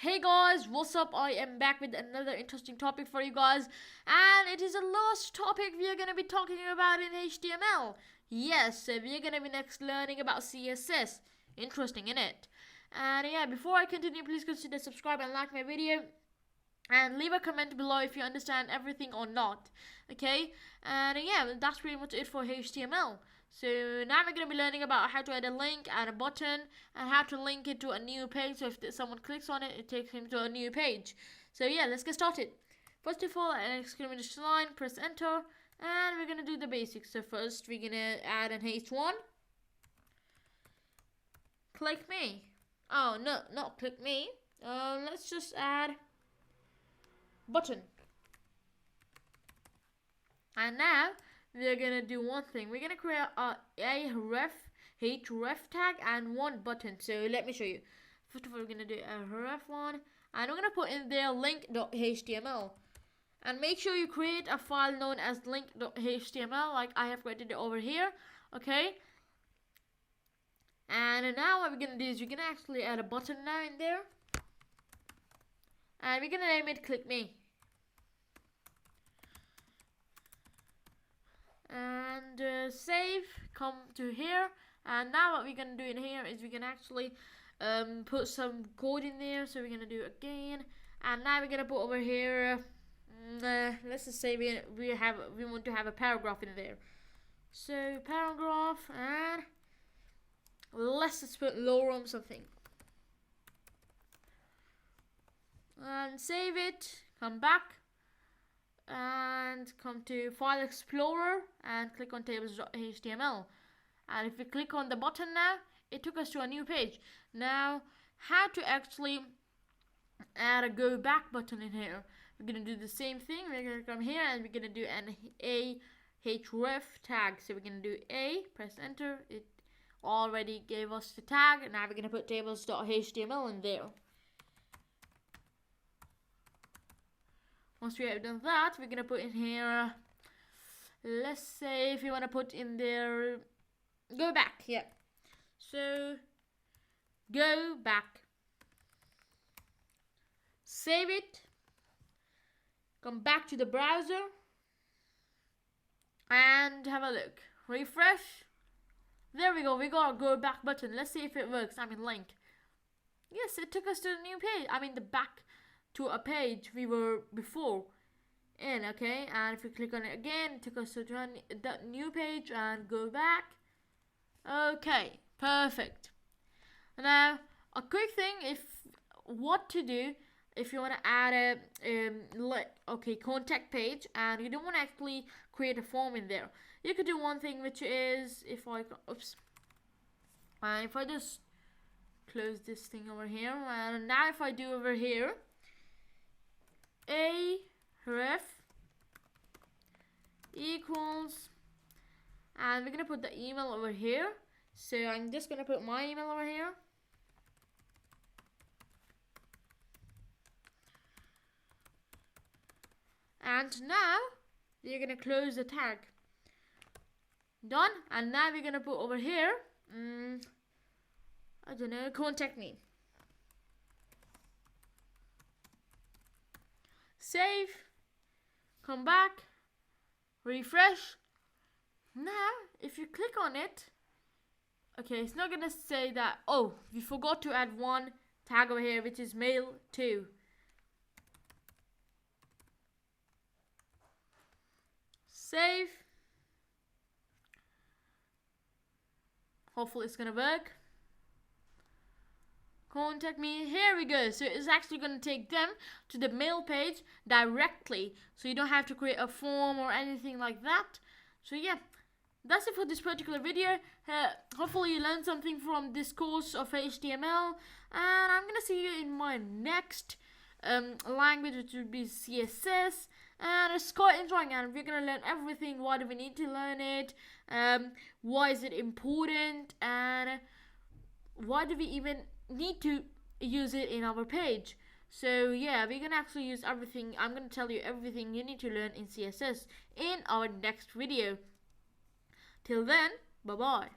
Hey guys, what's up? I am back with another interesting topic for you guys, and it is the last topic we are going to be talking about in HTML. Yes, so we are going to be next learning about CSS. Interesting, innit? And yeah, before I continue, please consider subscribe and like my video. And leave a comment below if you understand everything or not. Okay? And yeah, that's pretty much it for HTML. So now we're going to be learning about how to add a link and a button and how to link it to a new page. So if someone clicks on it, it takes him to a new page. So yeah, let's get started. First of all, an exclamation line, press enter, and we're going to do the basics. So first, we're going to add an H1. Click me. Oh, no, not click me. Let's just add button. And now we're gonna do one thing. We're gonna create a href tag and one button. So let me show you. First of all, we're gonna do a href one, and we're gonna put in there link.html. And make sure you create a file known as link.html, like I have created it over here. Okay. And now what we're gonna do is we're gonna actually add a button now in there, and we're gonna name it click me. And save, come to here, and now what we're gonna do in here is we can actually put some code in there. So we're gonna do again, and now we're gonna put over here let's just say we want to have a paragraph in there. So paragraph, and let's just put lorem something, and save it, come back and come to File Explorer and click on tables.html. And if we click on the button now, it took us to a new page. Now, how to actually add a go back button in here? We're going to do the same thing. We're going to come here and we're going to do an href tag. So we're going to do press enter. It already gave us the tag. And now we're going to put tables.html in there. Once we have done that, we're gonna put in here, let's say if you want to put in there, go back, yeah. So, go back. Save it. Come back to the browser. And have a look. Refresh. There we go, we got a go back button. Let's see if it works, link. Yes, it took us to the new page, the back to a page we were before in. Okay, and if we click on it again, it took us to the new page and go back. Okay, perfect. Now a quick thing, what to do if you want to add a contact page and you don't want to actually create a form in there. You could do one thing, which is if I just close this thing over here, and now if I do over here href equals, and we're gonna put the email over here. So I'm just gonna put my email over here, and now we're gonna close the tag. Done. And now we're gonna put over here I don't know, contact me. Save, come back, refresh. Now if you click on it, okay, it's not gonna say that, oh, we forgot to add one tag over here, which is mail to. Save, hopefully it's gonna work. Contact me, here we go. So it's actually going to take them to the mail page directly, so you don't have to create a form or anything like that. So yeah, that's it for this particular video. Hopefully you learned something from this course of HTML, and I'm gonna see you in my next language, which would be CSS. And it's quite interesting, and we're gonna learn everything. Why do we need to learn it? Why is it important? And why do we even need to use it in our page? So yeah, we're gonna actually use everything. I'm gonna tell you everything you need to learn in CSS in our next video. Till then, bye bye.